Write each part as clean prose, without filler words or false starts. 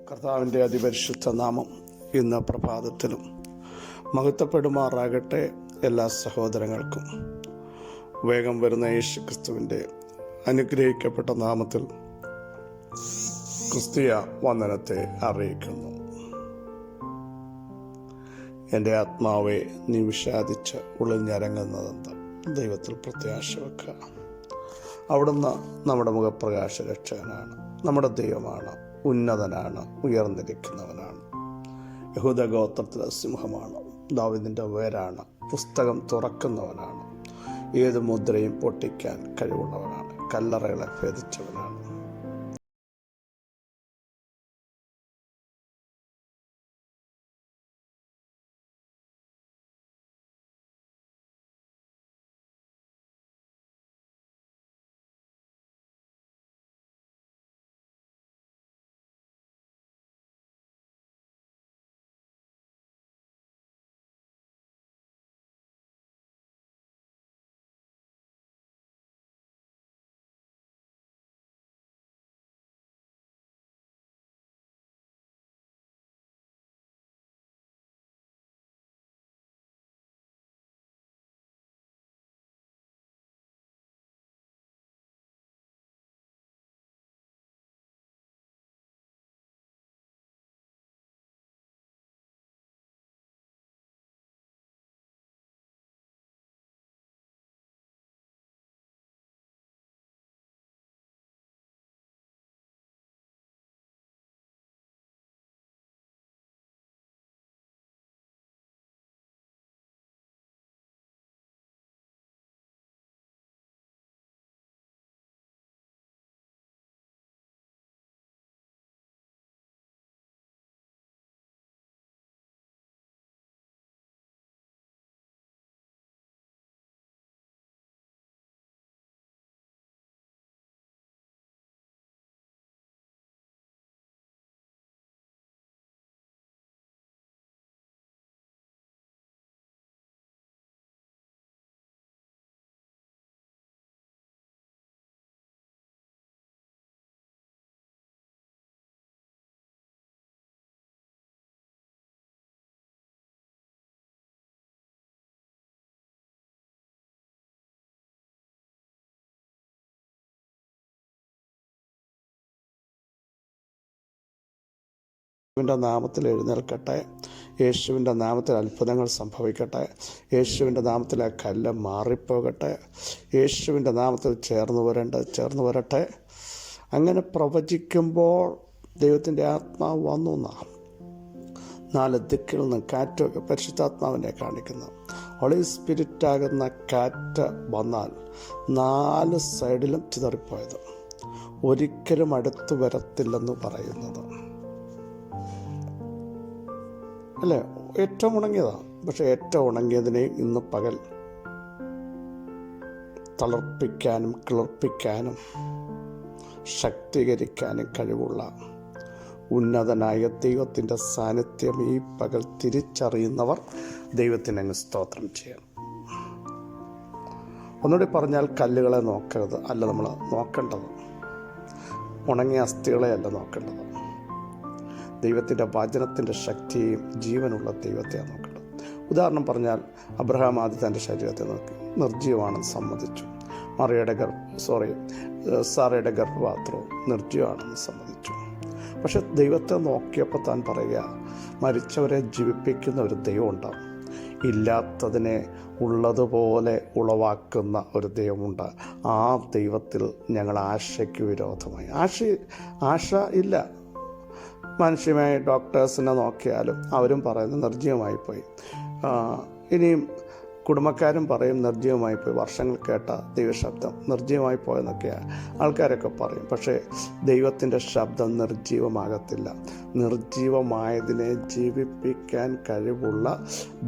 കർത്താവിൻ്റെ അതിപരിശുദ്ധ നാമം ഇന്ന് പ്രഭാതത്തിലും മഹത്വപ്പെടുമാറാകട്ടെ. എല്ലാ സഹോദരങ്ങൾക്കും വേഗം വരുന്ന യേശു ക്രിസ്തുവിൻ്റെ അനുഗ്രഹിക്കപ്പെട്ട നാമത്തിൽ ക്രിസ്തീയ വന്ദനത്തെ അറിയിക്കുന്നു. എൻ്റെ ആത്മാവെ നീ വിഷാദിച്ച് ഉളിഞ്ഞരങ്ങുന്നതെന്ത്? ദൈവത്തിൽ പ്രത്യാശ വെക്കുക. അവിടുന്ന് നമ്മുടെ മുഖപ്രകാശ രക്ഷകനാണ്, നമ്മുടെ ദൈവമാണ്, ഉന്നതനാണ്, ഉയർന്നിരിക്കുന്നവനാണ്. യഹൂദ ഗോത്രത്തിലെ സിംഹമാണ്, ദാവീദിൻ്റെ വേരാണ്, പുസ്തകം തുറക്കുന്നവനാണ്, ഏത് മുദ്രയും പൊട്ടിക്കാൻ കഴിവുള്ളവനാണ്, കല്ലറകളെ ഭേദിച്ചവനാണ്. യേശുവിൻ്റെ നാമത്തിൽ എഴുന്നേൽക്കട്ടെ. യേശുവിൻ്റെ നാമത്തിൽ അത്ഭുതങ്ങൾ സംഭവിക്കട്ടെ. യേശുവിൻ്റെ നാമത്തിൽ ആ കല്ല് മാറിപ്പോകട്ടെ. യേശുവിൻ്റെ നാമത്തിൽ ചേർന്ന് വരട്ടെ. അങ്ങനെ പ്രവചിക്കുമ്പോൾ ദൈവത്തിൻ്റെ ആത്മാവ് വന്നു എന്നാണ്. 4 ദിക്കിൽ നിന്ന് കാറ്റൊക്കെ പരിശുദ്ധാത്മാവിനെ കാണിക്കുന്നു. ഹോളി സ്പിരിറ്റാകുന്ന കാറ്റ് വന്നാൽ 4 സൈഡിലും ചിതറിപ്പോയത്, ഒരിക്കലും അടുത്തു വരത്തില്ലെന്ന് പറയുന്നത് അല്ലേ? ഏറ്റവും ഉണങ്ങിയതാണ്. പക്ഷെ ഏറ്റവും ഉണങ്ങിയതിനെ ഇന്ന് പകൽ തളർപ്പിക്കാനും കിളർപ്പിക്കാനും ശക്തീകരിക്കാനും കഴിവുള്ള ഉന്നതനായ ദൈവത്തിൻ്റെ സാന്നിധ്യം ഈ പകൽ തിരിച്ചറിയുന്നവർ ദൈവത്തിന് അങ്ങ് സ്തോത്രം ചെയ്യണം. ഒന്നുകൂടി പറഞ്ഞാൽ, കല്ലുകളെ നോക്കരുത് അല്ല നമ്മൾ നോക്കേണ്ടത്, ഉണങ്ങിയ അസ്ഥികളെ അല്ല നോക്കേണ്ടത്. ദൈവത്തിൻ്റെ വചനത്തിൻ്റെ ശക്തിയും ജീവനുള്ള ദൈവത്തെയാണ് നോക്കേണ്ടത്. ഉദാഹരണം പറഞ്ഞാൽ, അബ്രഹാം ആദ്യം തൻ്റെ ശരീരത്തെ നോക്കി നിർജ്ജീവമാണെന്ന് സമ്മതിച്ചു. സാറയുടെ ഗർഭപാത്രവും നിർജ്ജീവമാണെന്ന് സമ്മതിച്ചു. പക്ഷെ ദൈവത്തെ നോക്കിയപ്പോൾ താൻ പറയുക, മരിച്ചവരെ ജീവിപ്പിക്കുന്ന ഒരു ദൈവമുണ്ടാകും, ഇല്ലാത്തതിനെ ഉള്ളതുപോലെ ഉളവാക്കുന്ന ഒരു ദൈവമുണ്ട്. ആ ദൈവത്തിൽ ഞങ്ങൾ ആശയ്ക്ക് വിരോധമായി. ആശ ഇല്ല. മനുഷ്യമായ ഡോക്ടേഴ്സിനെ നോക്കിയാലും അവരും പറയുന്നത് നിർജ്ജീവമായിപ്പോയി. ഇനിയും കുടുംബക്കാരും പറയും നിർജ്ജീവമായിപ്പോയി, വർഷങ്ങൾ കേട്ട ദൈവശബ്ദം നിർജ്ജീവമായി പോയെന്നൊക്കെയാണ് ആൾക്കാരൊക്കെ പറയും. പക്ഷേ ദൈവത്തിൻ്റെ ശബ്ദം നിർജ്ജീവമാകത്തില്ല. നിർജ്ജീവമായതിനെ ജീവിപ്പിക്കാൻ കഴിവുള്ള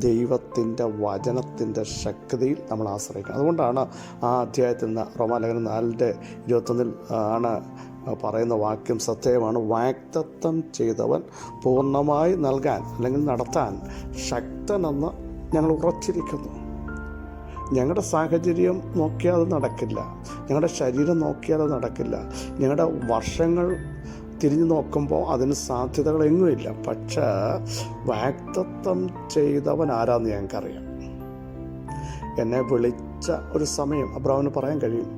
ദൈവത്തിൻ്റെ വചനത്തിൻ്റെ ശക്തിയിൽ നമ്മൾ ആശ്രയിക്കണം. അതുകൊണ്ടാണ് ആ അധ്യായത്തിൽ നിന്ന് റോമാലേഖനം 4:21 ആണ് പറയുന്ന വാക്യം സത്യമാണ്. വാഗ്ദത്തം ചെയ്തവൻ പൂർണ്ണമായി നൽകാൻ അല്ലെങ്കിൽ നടത്താൻ ശക്തനെന്ന് ഞങ്ങൾ ഉറച്ചിരിക്കുന്നു. ഞങ്ങളുടെ സാഹചര്യം നോക്കിയാൽ അത് നടക്കില്ല, ഞങ്ങളുടെ ശരീരം നോക്കിയാൽ അത് നടക്കില്ല, ഞങ്ങളുടെ വർഷങ്ങൾ തിരിഞ്ഞു നോക്കുമ്പോൾ അതിന് സാധ്യതകളെങ്ങുമില്ല. പക്ഷേ വാഗ്ദത്തം ചെയ്തവൻ ആരാന്ന് ഞങ്ങൾക്കറിയാം. എന്നെ വിളിച്ച ഒരു സമയം അബ്രാമിന് പറയാൻ കഴിയും,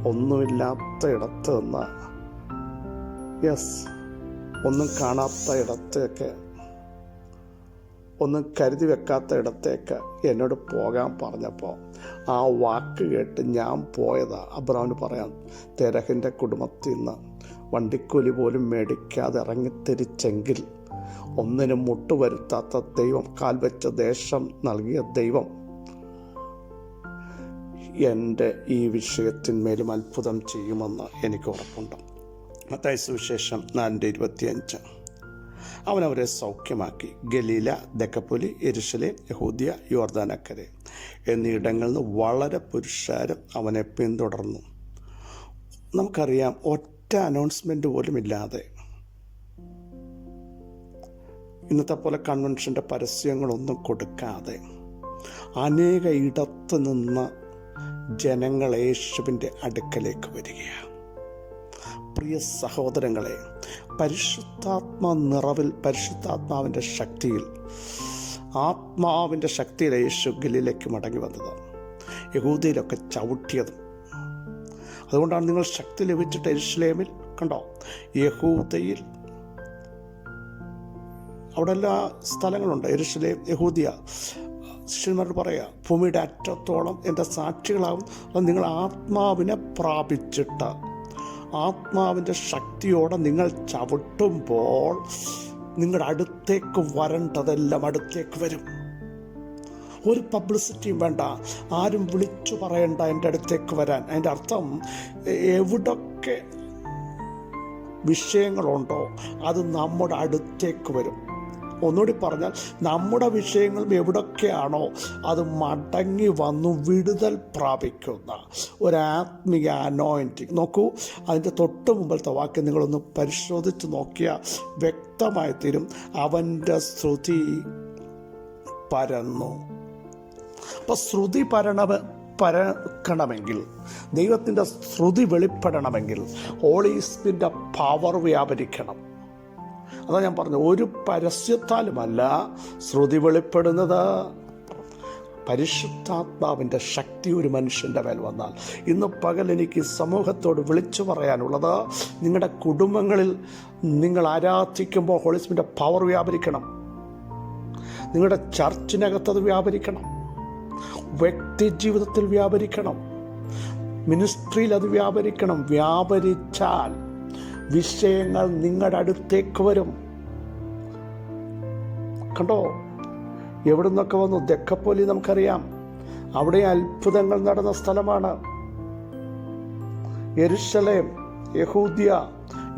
ഒന്നുമില്ലാത്ത ഇടത്ത് നിന്ന്, ഒന്നും കാണാത്ത ഇടത്തേക്ക്, ഒന്നും കരുതി വെക്കാത്ത ഇടത്തേക്ക് എന്നോട് പോകാൻ പറഞ്ഞപ്പോൾ ആ വാക്ക് കേട്ട് ഞാൻ പോയതാ. അബ്രാമിന് പറയാം, തെരഹിൻ്റെ കുടുംബത്തിൽ നിന്ന് വണ്ടിക്കൂലി പോലും മേടിക്കാതെ ഇറങ്ങിത്തിരിച്ചെങ്കിൽ ഒന്നിനും മുട്ടുവരുത്താത്ത ദൈവം, കാൽവെച്ച ദേശം നൽകിയ ദൈവം എൻ്റെ ഈ വിഷയത്തിന്മേലും അത്ഭുതം ചെയ്യുമെന്ന് എനിക്ക് ഉറപ്പുണ്ട്. മത്തായി സുവിശേഷം 4:25. അവനവരെ സൗഖ്യമാക്കി. ഗലീല, ദെക്കപ്പൊലി, യെരുശലേം, യഹൂദ്യ, യോർദാനക്കരെ എന്നിടങ്ങളിൽ നിന്ന് വളരെ പുരുഷാരം അവനെ പിന്തുടർന്നു. നമുക്കറിയാം, ഒറ്റ അനൗൺസ്മെൻ്റ് പോലും ഇല്ലാതെ, ഇന്നത്തെ പോലെ കൺവെൻഷൻ്റെ പരസ്യങ്ങളൊന്നും കൊടുക്കാതെ അനേക ഇടത്ത് നിന്ന് ജനങ്ങൾ യേശുവിൻ്റെ അടുക്കലേക്ക് വരികയാണ്. പ്രിയ സഹോദരങ്ങളെ, പരിശുദ്ധാത്മാ നിറവിൽ, പരിശുദ്ധാത്മാവിൻ്റെ ശക്തിയിൽ, ആത്മാവിൻ്റെ ശക്തിയിൽ യേശു ഗലീലയ്ക്ക് മടങ്ങി വന്നത്, യഹൂദയിലൊക്കെ ചവിട്ടിയതും. അതുകൊണ്ടാണ് നിങ്ങൾ ശക്തി ലഭിച്ചിട്ട് യെരുശലേമിൽ, കണ്ടോ, യഹൂദയിൽ അവിടെ എല്ലാ സ്ഥലങ്ങളുണ്ട്. യെരുശലേം, യഹൂദിയ, ശിഷ്യന്മാരോട് പറയുക, ഭൂമിയുടെ അറ്റത്തോളം എൻ്റെ സാക്ഷികളാകും. അത് നിങ്ങൾ ആത്മാവിനെ പ്രാപിച്ചിട്ട്, ആത്മാവിൻ്റെ ശക്തിയോടെ നിങ്ങൾ ചവിട്ടുമ്പോൾ നിങ്ങളുടെ അടുത്തേക്ക് വരേണ്ടതെല്ലാം അടുത്തേക്ക് വരും. ഒരു പബ്ലിസിറ്റിയും വേണ്ട, ആരും വിളിച്ചു പറയണ്ട എൻ്റെ അടുത്തേക്ക് വരാൻ. അതിൻ്റെ അർത്ഥം, എവിടൊക്കെ വിഷയങ്ങളുണ്ടോ അത് നമ്മുടെ അടുത്തേക്ക് വരും. ഒന്നുകൂടി പറഞ്ഞാൽ, നമ്മുടെ വിഷയങ്ങൾ എവിടൊക്കെയാണോ അത് മടങ്ങി വന്നു വിടുതൽ പ്രാപിക്കുന്ന ഒരാത്മീയ അനോയിൻറ്റിങ്. നോക്കൂ, അതിൻ്റെ തൊട്ട് മുമ്പത്തെ വാക്യം നിങ്ങളൊന്ന് പരിശോധിച്ച് നോക്കിയാൽ വ്യക്തമായി തീരും. അവൻ്റെ ശ്രുതി പരന്നു. അപ്പം ശ്രുതി പരക്കണമെങ്കിൽ, ദൈവത്തിൻ്റെ ശ്രുതി വെളിപ്പെടണമെങ്കിൽ ഹോളി സ്പിരിറ്റിൻ്റെ പവർ വ്യാപരിക്കണം. അതാ ഞാൻ പറഞ്ഞു, ഒരു പരസ്യത്താലുമല്ല ശ്രുതി വെളിപ്പെടുന്നത്. പരിശുദ്ധാത്മാവിൻ്റെ ശക്തി ഒരു മനുഷ്യൻ്റെ മേൽ വന്നാൽ, ഇന്ന് പകൽ എനിക്ക് സമൂഹത്തോട് വിളിച്ചു പറയാനുള്ളത്, നിങ്ങളുടെ കുടുംബങ്ങളിൽ നിങ്ങൾ ആരാധിക്കുമ്പോൾ ഹോളി സ്പിരിറ്റിൻ്റെ പവർ വ്യാപരിക്കണം. നിങ്ങളുടെ ചർച്ചിനകത്തത് വ്യാപരിക്കണം, വ്യക്തി ജീവിതത്തിൽ വ്യാപരിക്കണം, മിനിസ്ട്രിയിൽ അത് വ്യാപരിക്കണം. വ്യാപരിച്ചാൽ വിഷയങ്ങൾ നിങ്ങളുടെ അടുത്തേക്ക് വരും. കണ്ടോ, എവിടെ നിന്നൊക്കെ വന്നു? ദെക്കപ്പൊലി നമുക്കറിയാം, അവിടെ അത്ഭുതങ്ങൾ നടന്ന സ്ഥലമാണ്. യെരുശലേം, യഹൂദ്യ,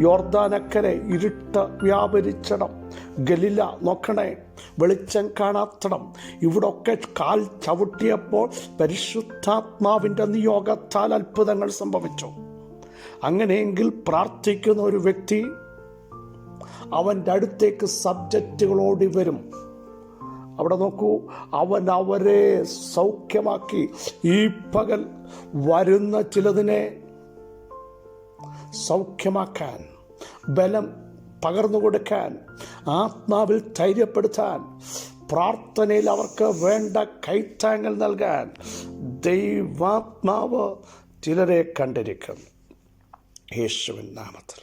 യോർദാനക്കരെ ഇരുട്ട് വ്യാപരിച്ചിടം. ഗലീല നോക്കണേ, വെളിച്ചം കാണാത്തിടം. ഇവിടൊക്കെ കാൽ ചവിട്ടിയപ്പോൾ പരിശുദ്ധാത്മാവിൻ്റെ നിയോഗത്താൽ അത്ഭുതങ്ങൾ സംഭവിച്ചു. അങ്ങനെയെങ്കിൽ പ്രാർത്ഥിക്കുന്ന ഒരു വ്യക്തി അവൻ്റെ അടുത്തേക്ക് സബ്ജക്റ്റുകളോടി വരും. അവിടെ നോക്കൂ, അവൻ അവരെ സൗഖ്യമാക്കി. ഈ പകൽ വരുന്ന ചിലതിനെ സൗഖ്യമാക്കാൻ, ബലം പകർന്നു കൊടുക്കാൻ, ആത്മാവിൽ ധൈര്യപ്പെടുത്താൻ, പ്രാർത്ഥനയിൽ അവർക്ക് വേണ്ട കൈത്താങ്ങൽ നൽകാൻ ദൈവാത്മാവ് ചിലരെ കണ്ടിരിക്കുന്നു. യേശുവിൻ നാമത്തിൽ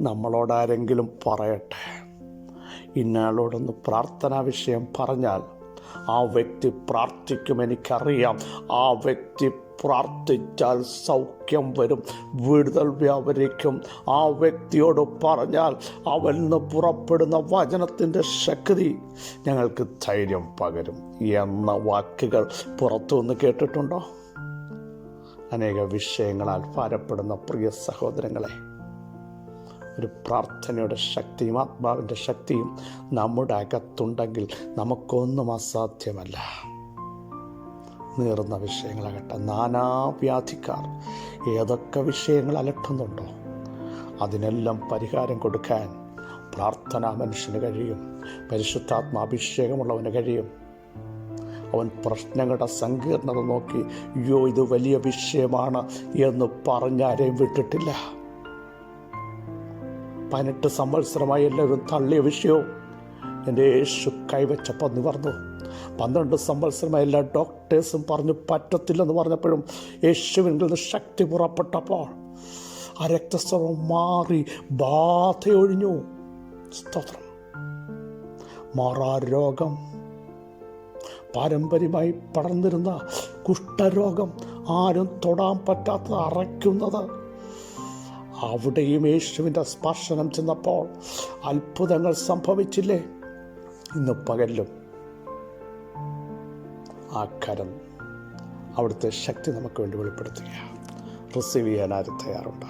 നമ്മളോടാരെങ്കിലും പറയട്ടെ, ഇന്നയാളോടൊന്ന് പ്രാർത്ഥനാ വിഷയം പറഞ്ഞാൽ ആ വ്യക്തി പ്രാർത്ഥിക്കും. എനിക്കറിയാം, ആ വ്യക്തി പ്രാർത്ഥിച്ചാൽ സൗഖ്യം വരും, വിടുതൽ വ്യാപരിക്കും. ആ വ്യക്തിയോട് പറഞ്ഞാൽ അവനിൽ നിന്ന് പുറപ്പെടുന്ന വചനത്തിൻ്റെ ശക്തി ഞങ്ങൾക്ക് ധൈര്യം പകരും എന്ന വാക്കുകൾ പുറത്തുനിന്ന് കേട്ടിട്ടുണ്ടോ? അനേക വിഷയങ്ങളാൽ ഭാരപ്പെടുന്ന പ്രിയ സഹോദരങ്ങളെ, ഒരു പ്രാർത്ഥനയുടെ ശക്തിയും ആത്മാവിൻ്റെ ശക്തിയും നമ്മുടെ അകത്തുണ്ടെങ്കിൽ നമുക്കൊന്നും അസാധ്യമല്ല. നീറുന്ന വിഷയങ്ങളാകട്ടെ, നാനാവ്യാധിക്കാർ ഏതൊക്കെ വിഷയങ്ങൾ അലട്ടുന്നുണ്ടോ അതിനെല്ലാം പരിഹാരം കൊടുക്കാൻ പ്രാർത്ഥനാ മനുഷ്യന് കഴിയും. പരിശുദ്ധാത്മാഭിഷേകമുള്ളവന് കഴിയും. അവൻ പ്രശ്നങ്ങളുടെ സങ്കീർണത നോക്കി അയ്യോ ഇത് വലിയ വിഷയമാണ് എന്ന് പറഞ്ഞാരെയും വിട്ടിട്ടില്ല. 18 സംവത്സരമായി എല്ലാവരും തള്ളിയ വിഷയവും എൻ്റെ യേശു കൈവച്ചപ്പോൾ നിവർന്നു. 12 സംവത്സരമായി എല്ലാ ഡോക്ടേഴ്സും പറഞ്ഞു പറ്റത്തില്ലെന്ന് പറഞ്ഞപ്പോഴും യേശുവിൽ നിന്ന് ശക്തി പുറപ്പെട്ടപ്പോൾ ആ രക്തസ്രാവം മാറി, ബാധയൊഴിഞ്ഞു. സ്തോത്രം. മാറാരോഗം, പാരമ്പര്യമായി പടർന്നിരുന്ന കുഷ്ഠരോഗം, ആരും തൊടാൻ പറ്റാത്തത്, അറയ്ക്കുന്നത്, അവിടെയും യേശുവിൻ്റെ സ്പർശനം ചെന്നപ്പോൾ അത്ഭുതങ്ങൾ സംഭവിച്ചില്ലേ? ഇന്ന് പകലിലും ആ കരം, അവിടുത്തെ ശക്തി നമുക്ക് വേണ്ടി വെളിപ്പെടുത്തുക. റിസീവ് ചെയ്യാൻ ആരും തയ്യാറുണ്ട്?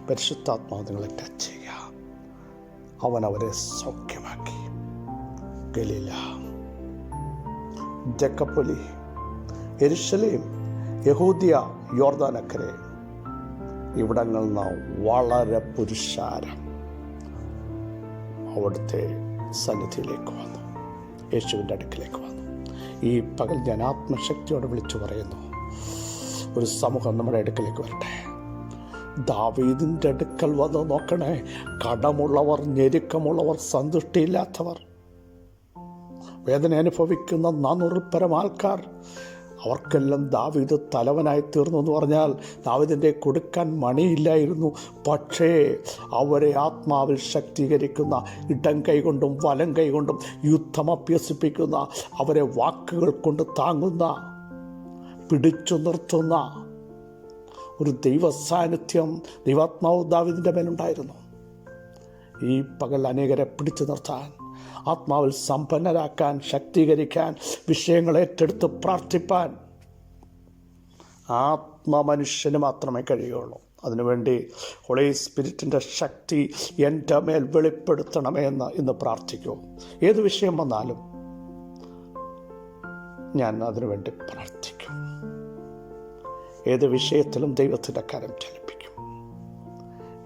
പരിശുദ്ധാത്മാവ് നിങ്ങളെ ടച്ച് ചെയ്യുക. അവൻ അവരെ സൗഖ്യമാക്കി. ഗലീല, ദെക്കപ്പൊലി, യെരുശലേം, യഹൂദിയ, യോർദാനക്കരെ, ഇവിടങ്ങളിൽ നിന്ന് വളരെ പുരുഷാരം അവിടുത്തെ സന്നിധിയിലേക്ക് വന്നു, യേശുവിൻ്റെ അടുക്കിലേക്ക് വന്നു. ഈ പകൽ ഞാൻ ആത്മശക്തിയോടെ വിളിച്ചു പറയുന്നു, ഒരു സമൂഹം നമ്മുടെ അടുക്കിലേക്ക് വരട്ടെ. ദാവീദിൻ്റെ അടുക്കൽ വന്ന് നോക്കണേ. കടമുള്ളവർ, ഞെരുക്കമുള്ളവർ, സന്തുഷ്ടിയില്ലാത്തവർ, വേദന അനുഭവിക്കുന്ന 400 പരം ആൾക്കാർ, അവർക്കെല്ലാം ദാവീദ് തലവനായി തീർന്നു എന്ന് പറഞ്ഞാൽ ദാവീദിൻ്റെ കൊടുക്കാൻ മണിയില്ലായിരുന്നു. പക്ഷേ അവരെ ആത്മാവിൽ ശക്തീകരിക്കുന്ന, ഇടം കൈകൊണ്ടും വലം കൈകൊണ്ടും യുദ്ധം അഭ്യസിപ്പിക്കുന്ന, അവരെ വാക്കുകൾ കൊണ്ട് താങ്ങുന്ന, പിടിച്ചു നിർത്തുന്ന ഒരു ദൈവ സാന്നിധ്യം, ദൈവാത്മാവ് ദാവീദിൻ്റെ മേലുണ്ടായിരുന്നു. ഈ പകൽ അനേകരെ പിടിച്ചു നിർത്താൻ, ആത്മാവിൽ സമ്പന്നരാക്കാൻ, ശക്തീകരിക്കാൻ, വിഷയങ്ങൾ ഏറ്റെടുത്ത് പ്രാർത്ഥിപ്പാൻ ആത്മമനുഷ്യന് മാത്രമേ കഴിയുള്ളൂ. അതിനുവേണ്ടി ഹോളി സ്പിരിറ്റിൻ്റെ ശക്തി എൻ്റെ മേൽ വെളിപ്പെടുത്തണമേ എന്ന് ഇന്ന് പ്രാർത്ഥിക്കൂ. ഏത് വിഷയം വന്നാലും ഞാൻ അതിനുവേണ്ടി പ്രാർത്ഥിക്കും. ഏത് വിഷയത്തിലും ദൈവത്തിൻ്റെ കരം ചലിപ്പിക്കും.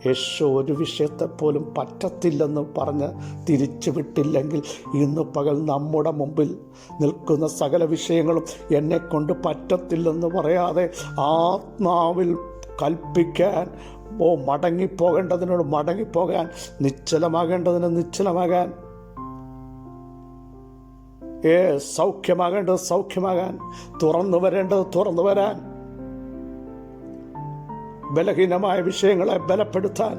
യേശു ഒരു വിഷയത്തെപ്പോലും പറ്റത്തില്ലെന്ന് പറഞ്ഞ് തിരിച്ചു വിട്ടില്ലെങ്കിൽ ഇന്ന് പകൽ നമ്മുടെ മുമ്പിൽ നിൽക്കുന്ന സകല വിഷയങ്ങളും എന്നെക്കൊണ്ട് പറ്റത്തില്ലെന്ന് പറയാതെ ആത്മാവിൽ കൽപ്പിക്കാൻ, മടങ്ങിപ്പോകേണ്ടതിനോട് മടങ്ങിപ്പോകാൻ, നിശ്ചലമാകേണ്ടതിന് നിശ്ചലമാകാൻ, സൗഖ്യമാകേണ്ടത് സൗഖ്യമാകാൻ, തുറന്നു വരേണ്ടത് തുറന്നു വരാൻ, ബലഹീനമായ വിഷയങ്ങളെ ബലപ്പെടുത്താൻ,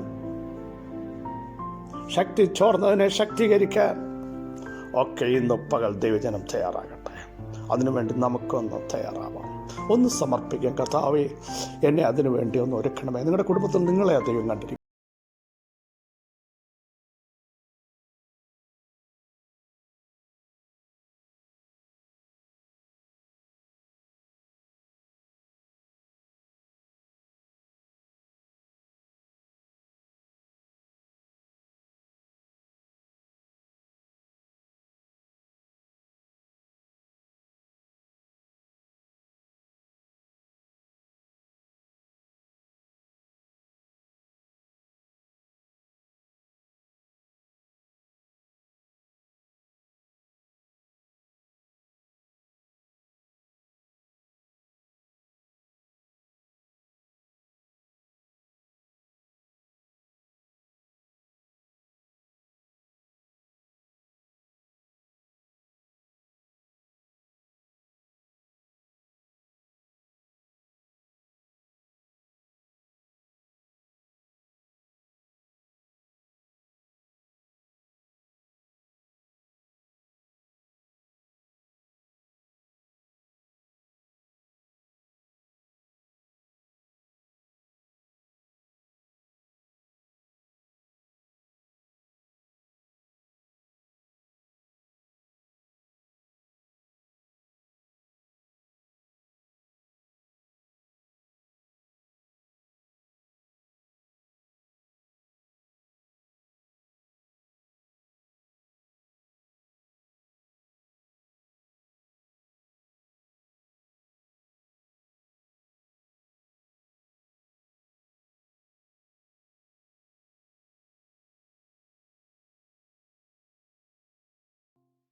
ശക്തി ചോർന്നതിനെ ശക്തീകരിക്കാൻ ഒക്കെ ഇന്ന് പകൽ ദൈവജനം തയ്യാറാകട്ടെ. അതിനുവേണ്ടി നമുക്കൊന്ന് തയ്യാറാവാം. ഒന്ന് സമർപ്പിക്കാം. കർത്താവേ, എന്നെ അതിനുവേണ്ടി ഒന്ന് ഒരുക്കണമേ. നിങ്ങളുടെ കുടുംബത്തിൽ നിങ്ങളെ ദൈവം കണ്ടിരിക്കും.